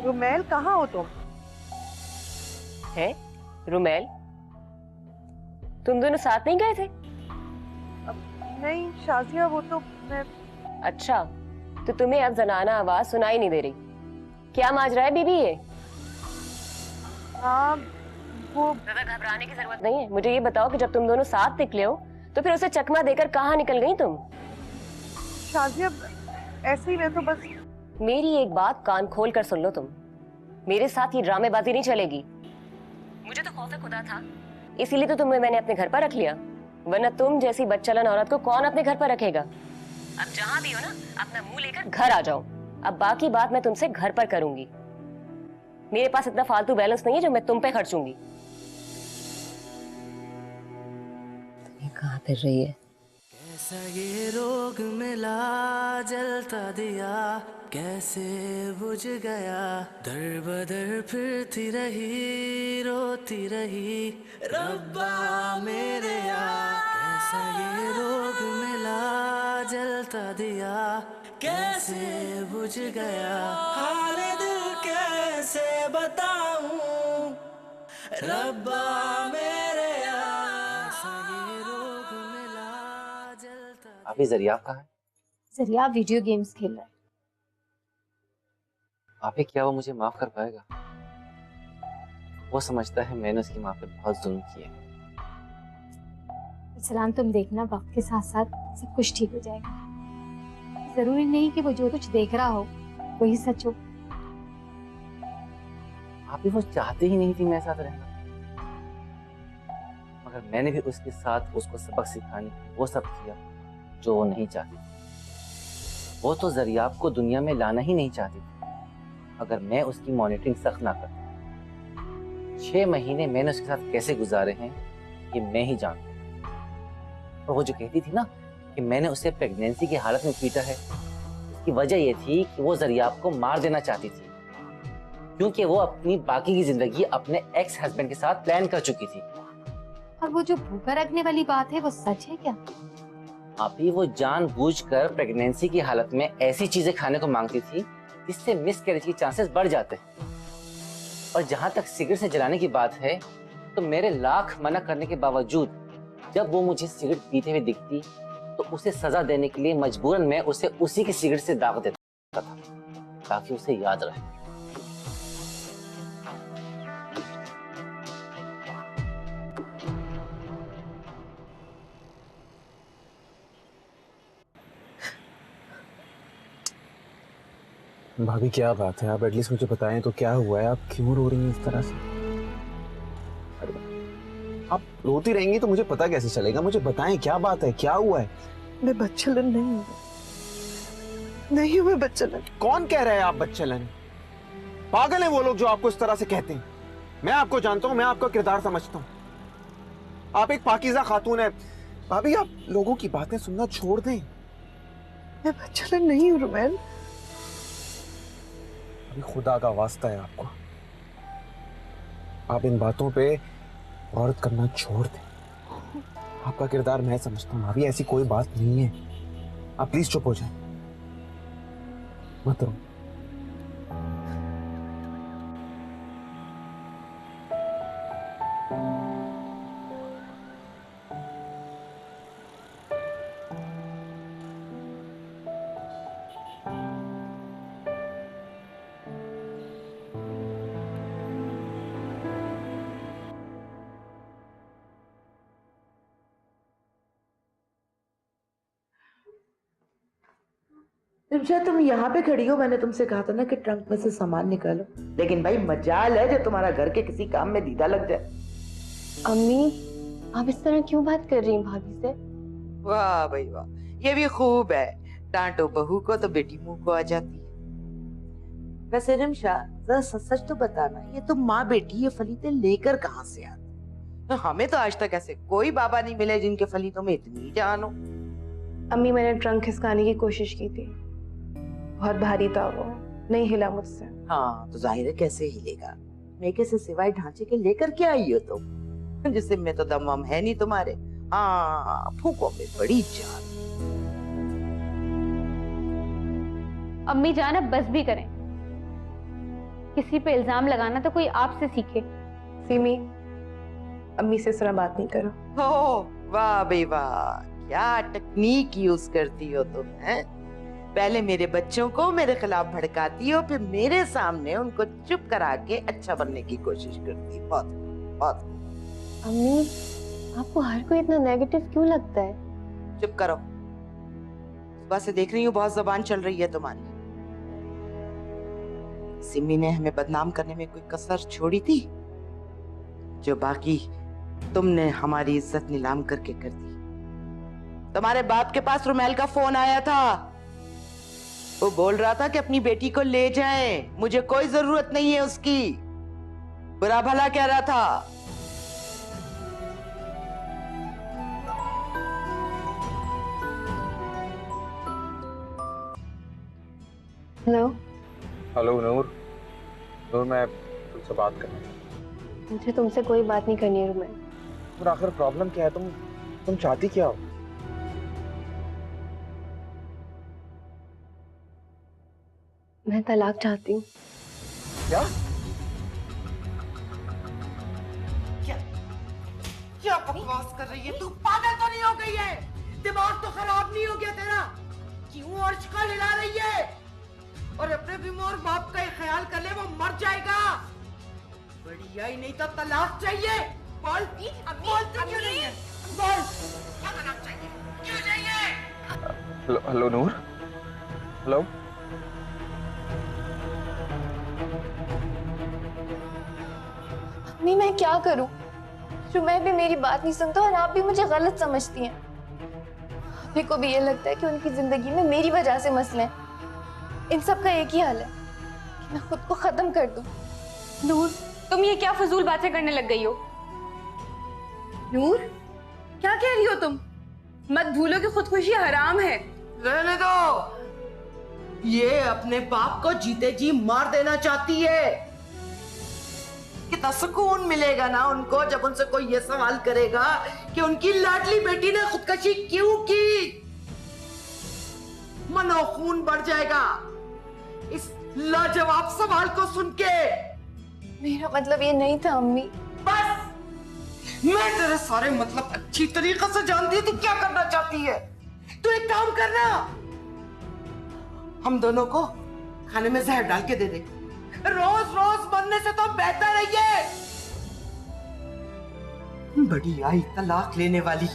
रुमैल कहाँ हो तुम? है रुमैल, तुम दोनों साथ नहीं गए थे? नहीं शाजिया, वो तो मैं। अच्छा, तो तुम्हें अब जनाना आवाज सुनाई नहीं दे रही? क्या माजरा है बीबी ये? हाँ वो ज्यादा घबराने की जरूरत नहीं है। मुझे ये बताओ कि जब तुम दोनों साथ निकले हो तो फिर उसे चकमा देकर कहाँ निकल गई तुम? शाजिया, ऐसे ही मैं तो बस। मेरी एक बात कान खोल कर सुन लो तुम, मेरे साथ ये ड्रामेबाजी नहीं चलेगी। मुझे तो खौफ खुदा था, इसीलिए तो तुम्हें मैंने अपने घर पर रख लिया, वरना तुम जैसी बदचलन औरत को कौन अपने घर पर रखेगा। अब जहाँ भी हो ना, अपना मुंह लेकर घर आ जाओ। अब बाकी बात मैं तुमसे घर पर करूंगी। मेरे पास इतना फालतू बैलेंस नहीं है जो मैं तुम पे खर्चूंगी। ये कहाँ फिर रही है? कैसा ये रोग मिला, जलता दिया कैसे बुझ गया, दर बदर फिरती रही, रोती रही रब्बा मेरे यार। कैसा ये रोग मिला, जलता दिया कैसे बुझ गया, हाल दिल कैसे बताऊं रब्बा मेरे यार। कैसा ये रोग मिला, जलता। अभी जरिया कहाँ है? जरिया वीडियो गेम्स खेल रहा है। अभी क्या वो मुझे माफ कर पाएगा? वो समझता है मैंने उसकी माँ पे बहुत जुल्म किया है। सलाम, तुम देखना वक्त के साथ साथ सब कुछ ठीक हो जाएगा। जरूरी नहीं कि वो जो कुछ देख रहा हो वही सच हो। अभी वो चाहती ही नहीं थी मेरे साथ रहना, मगर मैंने भी उसके साथ उसको सबक सिखाने वो सब किया जो वो नहीं चाहती। वो तो जरियाब को दुनिया में लाना ही नहीं चाहती थी, अगर मैं उसकी मॉनिटरिंग सख्त ना करता। 6 महीने मैंने उसके साथ कैसे गुजारे हैं ये मैं ही जानता हूँ। और वो जो कहती थी ना कि मैंने उसे प्रेगनेंसी की हालत में पीटा है, उसकी वजह ये थी कि वो जरियाब को मार देना चाहती थी, क्योंकि वो अपनी बाकी की जिंदगी अपने एक्स हस्बैंड के साथ प्लान कर चुकी थी। और वो जो भूखा रखने वाली बात है वो सच है क्या? अभी वो जानबूझकर प्रेगनेंसी की हालत में ऐसी चीजें खाने को मांगती थी जिससे मिसकैरेज की चांसेस बढ़ जाते हैं। और जहां तक सिगरेट से जलाने की बात है, तो मेरे लाख मना करने के बावजूद जब वो मुझे सिगरेट पीते हुए दिखती तो उसे सजा देने के लिए मजबूरन मैं उसे उसी की सिगरेट से दाग देता था ताकि उसे याद रहे। भाभी क्या बात है? आप एटलीस्ट मुझे बताएं तो क्या हुआ है? आप क्यों रो रही हैं इस तरह से? अरे आप रोती रहेंगी तो मुझे पता कैसे चलेगा? मुझे बताएं क्या बात है, क्या हुआ है? मैं बच्चलन नहीं हूँ, नहीं हूँ मैं बच्चलन। कौन कह रहा है आप बच्चलन? पागल हैं वो लोग जो आपको इस तरह से कहते हैं। मैं आपको जानता हूँ, मैं आपका किरदार समझता हूँ। आप एक पाकीज़ा खातून है। भाभी आप लोगों की बातें सुनना छोड़ दें। मैं बच्चलन नहीं हूँ रुमैल। अभी खुदा का वास्ता है आपको, आप इन बातों पे गौर करना छोड़ दें। आपका किरदार मैं समझता हूँ भाभी, ऐसी कोई बात नहीं है। आप प्लीज चुप हो जाएं, मत रो। रिमशा, तुम यहाँ पे खड़ी हो, मैंने तुमसे कहा था ना कि ट्रंक में से सामान निकालो, लेकिन भाई मजाल है जो तुम्हारा घर के किसी काम में दीदा लग जाए। अम्मी, आप इस तरह क्यों बात कर रही हैं भाभी से? वाह भाई वाह, ये भी खूब है। डांटो बहू को तो बेटी मुंह को आ जाती है। वैसे रिमशा, जरा सच सच तो बताना, ये तुम माँ बेटी ये फलीते लेकर कहाँ से आती? हमें तो आज तक ऐसे कोई बाबा नहीं मिले जिनके फलीतों में इतनी जान हो। अम्मी, मैंने ट्रंक खिसकाने की कोशिश की थी, बहुत भारी था वो, नहीं हिला मुझसे। हाँ तो जाहिर है कैसे हिलेगा। मेके से सिवाय ढांचे के लेकर क्या आई हो तुम? जिससे में तो दम वम है नहीं तुम्हारे। हाँ, फूकों में बड़ी जान। अम्मी जान, अब बस भी करें। किसी पे इल्जाम लगाना तो कोई आपसे सीखे। सिमी, अम्मी से इस तरह बात नहीं करो। हो वाह भाई वाह, क्या टेक्निक यूज करती हो तुम, हैं? पहले मेरे बच्चों को मेरे खिलाफ भड़काती हो, फिर मेरे सामने उनको चुप करा के अच्छा बनने की कोशिश करती हो। बहुत बहुत। अम्मी, आपको हर कोई इतना नेगेटिव क्यों लगता है? चुप करो, सुबह से देख रही हूँ बहुत जबान चल रही है तुम्हारी। सिमी ने हमें बदनाम करने में कोई कसर छोड़ी थी? जो बाकी तुमने हमारी इज्जत नीलाम करके कर दी। तुम्हारे बाप के पास रुमैल का फोन आया था, वो बोल रहा था कि अपनी बेटी को ले जाएं, मुझे कोई जरूरत नहीं है उसकी। बुरा भला कह रहा था। हेलो, हेलो नूर। नूर, मैं तुमसे बात करना चाहता मुझे तुमसे कोई बात नहीं करनी है रुमैल। हूँ। और आखिर प्रॉब्लम क्या है? तुम चाहती क्या हो? मैं तलाक चाहती हूँ। क्या? क्या बकवास कर रही है तू? पागल तो नहीं हो गई है? दिमाग तो खराब नहीं हो गया तेरा? क्यों अर्श का हिला रही है? और अपने बीमार बाप का ख्याल कर ले, वो मर जाएगा। बढ़िया ही नहीं तो तलाक चाहिए। बोल, बोलती क्यों नहीं है? बोल, क्या तलाक चाहिए? क्यों चाहिए? हेलो नूर। हेलो। अम्मी, मैं क्या करूं? रुमैल भी मेरी बात नहीं सुनता और आप भी मुझे गलत समझती हैं। अभी को भी ये लगता है कि उनकी जिंदगी में मेरी वजह से मसले हैं। इन सब का एक ही हाल है कि मैं खुद को खत्म कर दूं। नूर, तुम ये क्या फजूल बातें करने लग गई हो? नूर, क्या कह रही हो तुम? मत भूलो कि खुदकुशी हराम है। रहने दो। ये अपने बाप को जीते जी मार देना चाहती है। कितना सुकून मिलेगा ना उनको जब उनसे कोई ये सवाल करेगा कि उनकी लाडली बेटी ने खुदकशी क्यों की। मनो खून बढ़ जाएगा इस लाजवाब सवाल को सुन के। मेरा मतलब ये नहीं था अम्मी। बस, मैं तेरे सारे मतलब अच्छी तरीके से जानती हूँ तू क्या करना चाहती है। तू एक काम करना, हम दोनों को खाने में जहर डाल के दे दे। रोज रोज मरने से तो बेहतर है ये। बड़ी आई तलाक लेने वाली।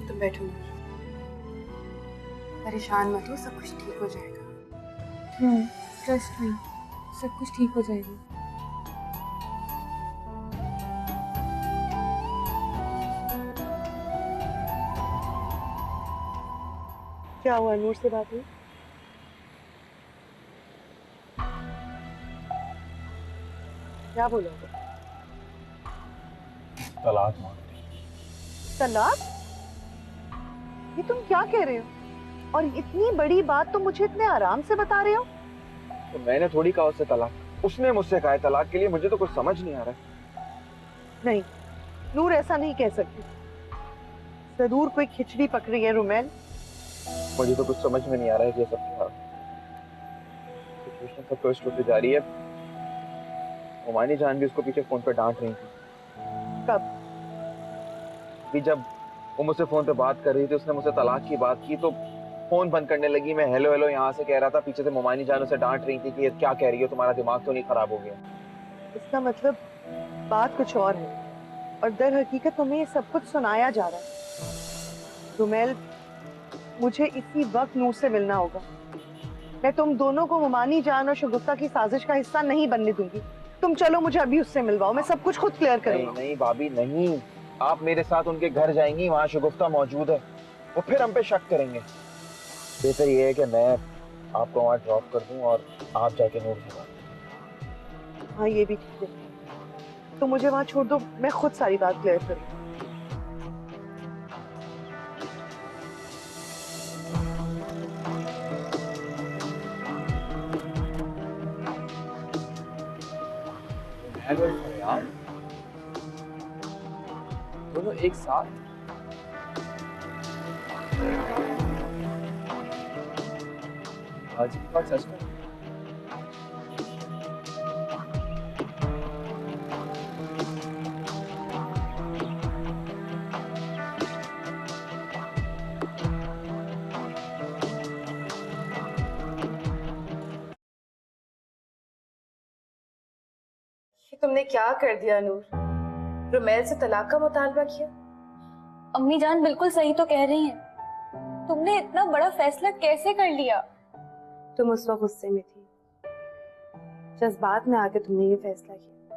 तुम बैठो, परेशान मत हो, सब कुछ ठीक हो जाएगा। ट्रस्ट मी, सब कुछ ठीक हो जाएगा। क्या हुआ? नूर से बात हुई? क्या बोला? तलाक मांग। तलाक? ये तुम क्या कह रहे हो? और इतनी बड़ी बात तुम मुझे इतने आराम से बता रहे हो? तो मैंने थोड़ी कहा उससे तलाक, उसने मुझसे कहा है तलाक के लिए। मुझे तो कुछ समझ नहीं आ रहा है। नहीं नूर, ऐसा नहीं कह सकती। जरूर कोई खिचड़ी पकड़ी है रुमैल। मुझे तो कुछ समझ में नहीं आ रहा है कि ये सब क्या सिचुएशन सब ट्विस्ट होती जा रही है। हुमानी जान भी उसको पीछे फोन पे डांट रही थी। कब? भी जब वो मुझसे फोन पे बात कर रही थी, उसने मुझसे तलाक की बात की तो फोन बंद करने लगी। मैं हेलो हेलो यहाँ से कह रहा था, पीछे से मुमानी जान उसे डांट रही थी कि ये क्या कह रही हो, तुम्हारा दिमाग तो नहीं खराब हो गया? इसका मतलब बात कुछ और है और दर हकीकत तुम्हें ये सब कुछ सुनाया जा रहा है। रुमैल, मुझे इसी वक्त नूर से मिलना होगा। मैं तुम दोनों को मुमानी जान और शगुफ्ता की साजिश का हिस्सा नहीं बनने दूंगी। तुम चलो, मुझे अभी उससे मिलवाओ, मैं सब कुछ खुद क्लियर करूंगा। नहीं नहीं भाभी नहीं, आप मेरे साथ उनके घर जाएंगी, वहाँ शगुफ्ता मौजूद है, वो फिर हम पे शक करेंगे। बेहतर ये है कि मैं आपको वहाँ ड्रॉप कर दूं और आप जाके नूर से बात। हाँ ये भी ठीक है, तो मुझे वहाँ छोड़ दो, मैं खुद सारी बात क्लियर करूँ। यार दोनों एक साथ आज की बात सच कर। ये तुमने क्या कर दिया नूर? रुमैल से तलाक का मुतालबा किया? अम्मी जान बिल्कुल सही तो कह रही हैं। तुमने इतना बड़ा फैसला कैसे कर लिया? तुम उस वक्त गुस्से में थी, जज्बात में आके तुमने ये फैसला किया,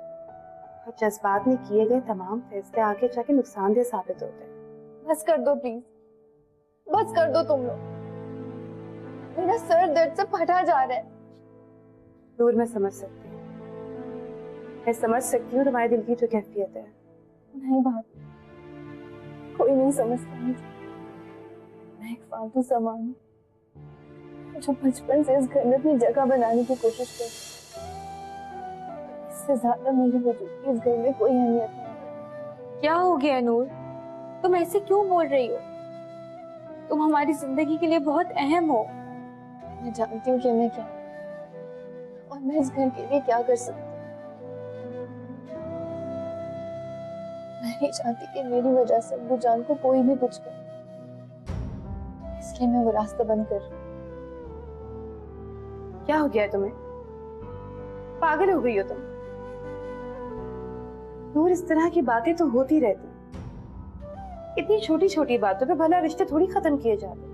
और जज्बात में किए गए तमाम फैसले आगे जाके नुकसानदेह साबित होते हैं। बस कर दो प्लीज, बस कर दो तुम लोग। मेरा सर दर्द से फटा जा रहा है। नूर, मैं समझ सकती हूँ, मैं समझ सकती हूँ तुम्हारे दिल की जो कैफियत है। नहीं भाभी, कोई नहीं समझता मुझे। मैं एक फालतू सामान हूँ जो बचपन से इस घर में अपनी जगह बनाने की कोशिश कर। इससे ज्यादा मेरे वजूद की इस घर में कोई अहमियत नहीं। क्या हो गया नूर? तुम ऐसे क्यों बोल रही हो? तुम हमारी जिंदगी के लिए बहुत अहम हो। मैं जानती हूँ कि मैं क्या हूँ और मैं इस घर के लिए क्या कर सकती हूँ। मैं नहीं चाहती कि मेरी वजह से अब्बू जान को कोई भी कुछ करे, इसलिए मैं वो रास्ता बंद कर रही हूँ। क्या हो गया है तुम्हें? पागल हो गई हो तुम? नूर, इस तरह की बातें तो होती रहती हैं। इतनी छोटी छोटी बातों पे भला रिश्ते थोड़ी खत्म किए जाते।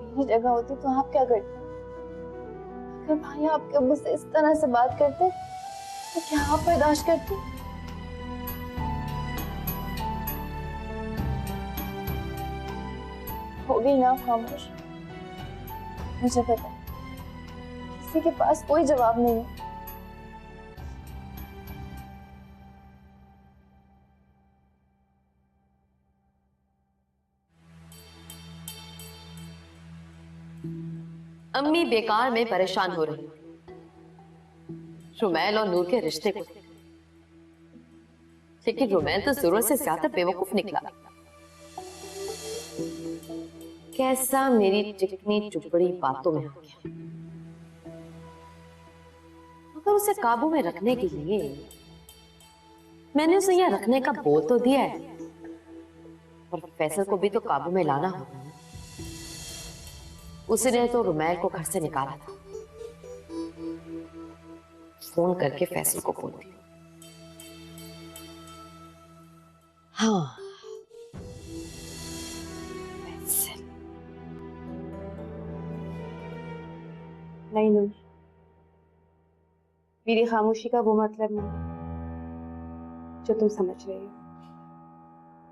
मेरी जगह होती तो आप क्या करते? अगर भाई आपके अब्बू से इस तरह से बात करते तो क्या आप बर्दाश्त करते? हो गई ना खामोश। मुझे पता है किसी के पास कोई जवाब नहीं है। अम्मी बेकार में परेशान हो रही रुमैल और नूर के रिश्ते को, लेकिन रुमैल तो जरूरत से ज्यादा बेवकूफ निकला। कैसा मेरी चिकनी चुपड़ी बातों में आ गया। मगर उसे काबू में रखने के लिए मैंने उसे यहाँ रखने का बोल तो दिया है, और फैसल को भी तो काबू में लाना होगा। उसने तो रुमैल को घर से निकाला था। फोन करके फैसल को बोल दिया। हाँ, फैसल। नहीं नूर, मेरी खामोशी का वो मतलब नहीं जो तुम समझ रही हो।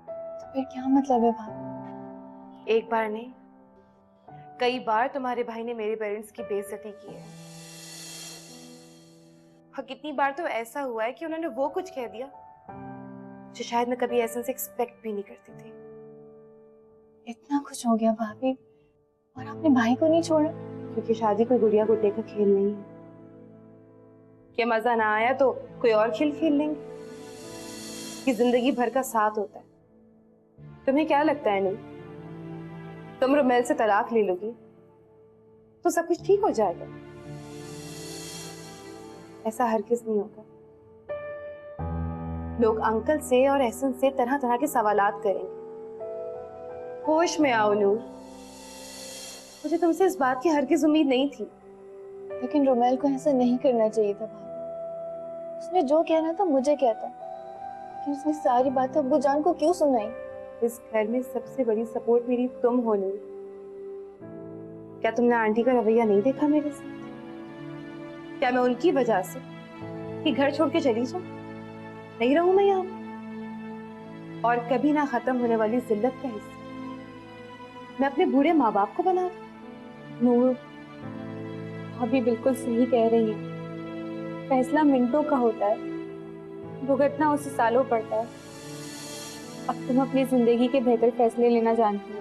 तो फिर क्या मतलब है भाभी? एक बार नहीं, कई बार तुम्हारे भाई ने मेरे पेरेंट्स की बेइज्जती की है। और कितनी बार तो ऐसा हुआ है कि उन्होंने वो कुछ कह दिया जो शायद मैं कभी ऐसे से एक्सपेक्ट भी नहीं करती थी। इतना कुछ हो गया भाभी, और आपने भाई को नहीं छोड़ा? क्योंकि शादी कोई गुड़िया गुड्डे का खेल नहीं है कि मजा ना आया तो कोई और खेल खेल लेंगे, कि जिंदगी भर का साथ होता है। तुम्हें क्या लगता है नूर, तुम रुमैल से तलाक ले लोगी तो सब कुछ ठीक हो जाएगा? ऐसा हरगिज नहीं होगा। लोग अंकल से और एहसन से तरह तरह के सवालात करेंगे। होश में आओ नूर, मुझे तुमसे इस बात की हरगिज उम्मीद नहीं थी। लेकिन रुमैल को ऐसा नहीं करना चाहिए था भाभी। उसने जो कहना था मुझे कहता, लेकिन उसने सारी बातें अब्बू जान को क्यों सुनाई? इस घर में सबसे बड़ी सपोर्ट मेरी तुम हो नूर। क्या तुमने आंटी का रवैया नहीं देखा मेरे साथ? क्या मैं उनकी वजह से ये घर छोड़ के चली जाऊं? नहीं रहूं मैं यहाँ, और कभी ना खत्म होने वाली जिल्लत का हिस्सा मैं अपने बूढ़े माँ बाप को बना दूं? नूर, भाभी बिल्कुल सही कह रही है। फैसला मिनटों का होता है, भुगतना उसे सालों पड़ता है। अब तुम अपनी जिंदगी के बेहतर फैसले लेना जानती हो।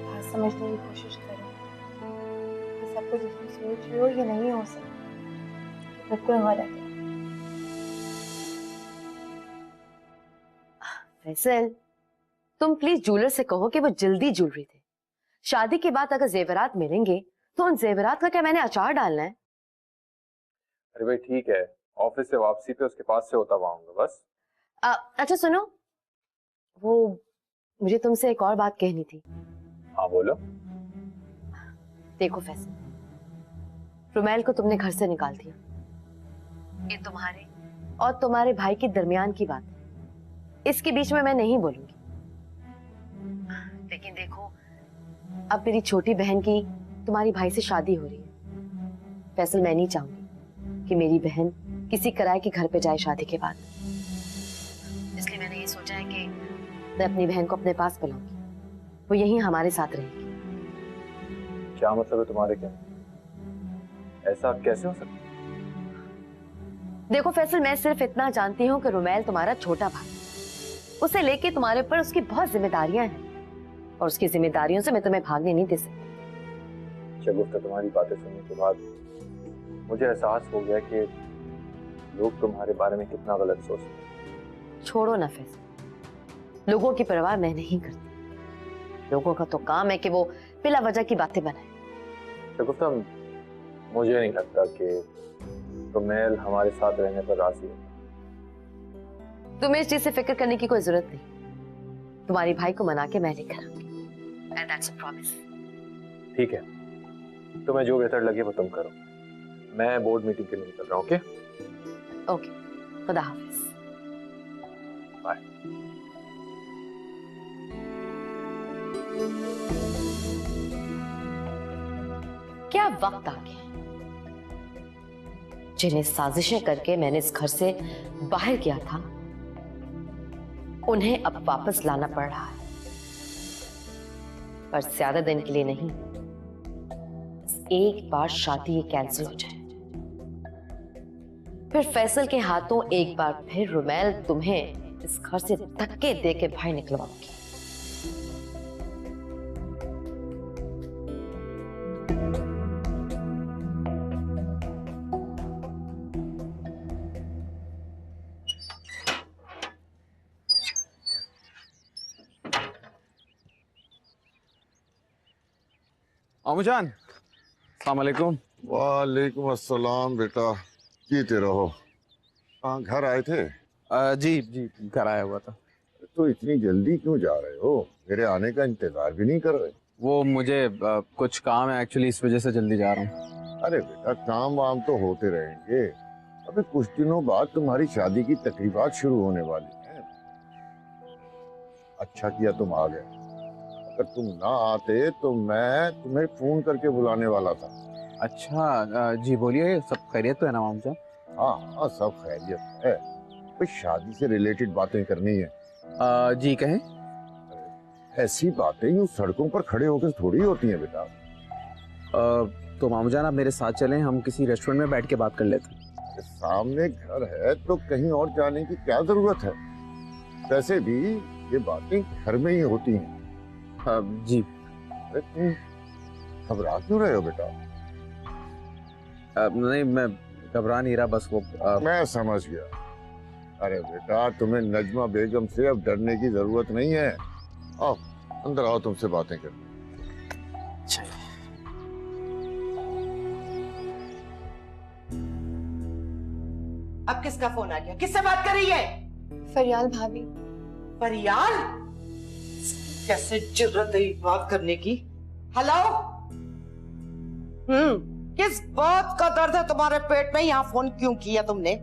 बात समझने की कोशिश करो कि सब कुछ तुम सोच रहे हो ये नहीं हो सकता, बिल्कुल गलत है। फैसल, तुम प्लीज ज्वेलर से कहो कि वो जल्दी ज्वेलरी दे। शादी के बाद अगर जेवरात मिलेंगे तो उन जेवरात का क्या मैंने अचार डालना है? अरे भाई ठीक है, ऑफिस से वापसी पे उसके पास से होता हुआ आऊंगा बस। अच्छा सुनो, वो मुझे तुमसे एक और बात कहनी थी। हाँ बोलो। देखो फैसल, रुमैल को तुमने घर से निकाल दिया। ये तुम्हारे और तुम्हारे भाई के दरमियान की बात है, इसके बीच में मैं नहीं बोलूंगी। लेकिन देखो, अब मेरी छोटी बहन की तुम्हारे भाई से शादी हो रही है। फैसल, मैं नहीं चाहूंगी कि मेरी बहन किसी किराए के घर पे जाए शादी के बाद। इसलिए मैंने ये सोचा है कि मैं अपनी बहन को अपने पास बुलाऊंगी, वो यहीं हमारे साथ रहेगी। क्या मतलब है तुम्हारे? क्या ऐसा कैसे हो सकता? देखो फैसल, मैं सिर्फ इतना जानती हूँ कि रुमैल तुम्हारा छोटा भाई, उसे लेके तुम्हारे ऊपर उसकी बहुत जिम्मेदारियां हैं और उसकी जिम्मेदारियों से मैं तुम्हें भागने नहीं दे सकती। शगुफ्ता, तुम्हारी बातें सुनने के बाद मुझे एहसास हो गया कि लोग तुम्हारे बारे में कितना गलत सोचते हैं। छोड़ो ना फैसल, लोगों की परवाह मैं नहीं करती। लोगों का तो काम है कि वो बिला वजह की बातें बनाए। शगुफ्ता, मुझे नहीं लगता कि रुमैल हमारे साथ रहने पर राजी है। तुम्हें इस चीज से फिक्र करने की कोई जरूरत नहीं। तुम्हारे भाई को मना के मैं लेकर आऊंगी। And that's a promise. ठीक है, तुम्हें जो बेहतर लगे वो तुम करो। मैं बोर्ड मीटिंग के लिए निकल रहा हूँ। ओके ओके, खुदा हाफिज। बाय। क्या वक्त आ गया जिन्हें साजिशें करके मैंने इस घर से बाहर किया था, उन्हें अब वापस लाना पड़ रहा है। पर ज्यादा दिन के लिए नहीं, एक बार शादी कैंसिल हो जाए, फिर फैसल के हाथों एक बार फिर रुमैल तुम्हें इस घर से धक्के दे के बाहर निकलवाऊंगी। अम्मुजान, अस्सलाम वालेकुम। वालेकुम अस्सलाम बेटा, जीते रहो। हाँ, घर आए थे? जी जी, घर आया हुआ था। तो इतनी जल्दी क्यों जा रहे हो? मेरे आने का इंतजार भी नहीं कर रहे? वो मुझे कुछ काम है एक्चुअली, इस वजह से जल्दी जा रहा हूँ। अरे बेटा, काम वाम तो होते रहेंगे। अभी कुछ दिनों बाद तुम्हारी शादी की तकरीबात शुरू होने वाली हैं। अच्छा किया तुम आ गए। अगर तुम ना आते तो मैं तुम्हें फोन करके बुलाने वाला था। अच्छा जी, बोलिए, सब खैरियत तो है ना माम साहब? हाँ हाँ, सब खैरियत है। कोई शादी से रिलेटेड बातें करनी है। जी कहें। ऐसी बातें यूं सड़कों पर खड़े होकर थोड़ी होती हैं बेटा। तो मामूजान, आप मेरे साथ चलें, हम किसी रेस्टोरेंट में बैठ के बात कर लेते हैं। सामने घर है तो कहीं और जाने की क्या जरूरत है? वैसे भी ये बातें घर में ही होती हैं। जी। अरे तुम घबरा क्यों रहे हो बेटा? नहीं, मैं घबरा नहीं रहा, बस वो मैं समझ गया। अरे बेटा, तुम्हें नजमा बेगम से अब डरने की जरूरत नहीं है। आओ अंदर आओ, तुमसे बातें करनी। अब किसका फोन आ गया? किससे बात कर रही है? फरियाल भाभी। फरियाल? कैसे जुर्रत है बात करने की? हेलो? किस बात का दर्द है तुम्हारे पेट में? यहाँ फोन क्यों किया तुमने?